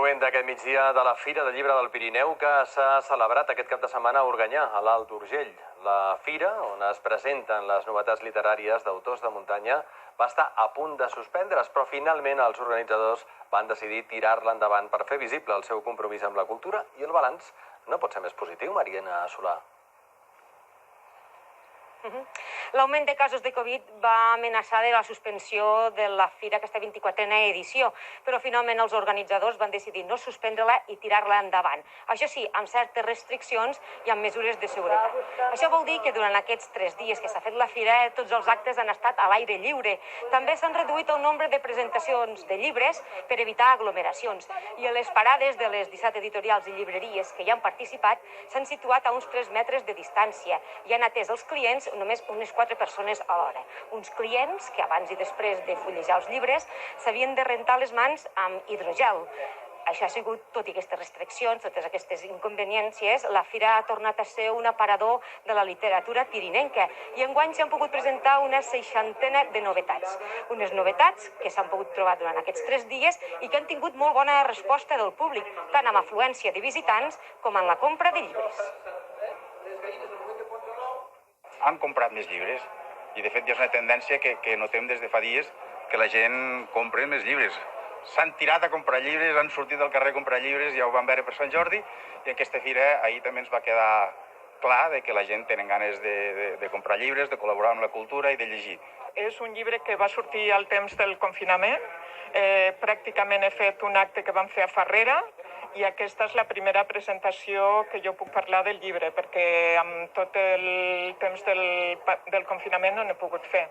moment d'aquest migdia de la Fira del Llibre del Pirineu que s'ha celebrat aquest cap de setmana a Organyà, a l'Alt d'Urgell. La fira, on es presenten les novetats literàries d'autors de muntanya, va estar a punt de suspendre's, però finalment els organitzadors van decidir tirar-la endavant per fer visible el seu compromís amb la cultura i el balanç no pot ser més positiu, Mariana Solà. L'augment de casos de Covid va amenaçar de la suspensió de la fira, aquesta 24a edició, però finalment els organitzadors van decidir no suspendre-la i tirar-la endavant. Això sí, amb certes restriccions i amb mesures de seguretat. Això vol dir que durant aquests 3 dies que s'ha fet la fira, tots els actes han estat a l'aire lliure. També s'han reduït el nombre de presentacions de llibres per evitar aglomeracions. I a les parades de les 17 editorials i llibreries que hi han participat s'han situat a uns 3 metres de distància i han atès els clients només unes 4 persones a l'hora. Uns clients que abans i després de fullejar els llibres s'havien de rentar les mans amb hidrogel. Això ha sigut, tot i aquestes restriccions, totes aquestes inconveniències, la fira ha tornat a ser un aparador de la literatura pirinenca i enguany s'han pogut presentar una 60ena de novetats. Unes novetats que s'han pogut trobar durant aquests 3 dies i que han tingut molt bona resposta del públic, tant amb afluència de visitants com en la compra de llibres. Han comprat més llibres i de fet ja és una tendència que notem des de fa dies que la gent compra més llibres. S'han tirat a comprar llibres, han sortit al carrer a comprar llibres, ja ho vam veure per Sant Jordi i aquesta fira ahir també ens va quedar clar de que la gent tenen ganes de comprar llibres, de col·laborar amb la cultura i de llegir. És un llibre que va sortir al temps del confinament. Pràcticament he fet un acte que vam fer a Farrera i aquesta és la primera presentació que jo puc parlar del llibre, perquè amb tot el temps del confinament no n'he pogut fer.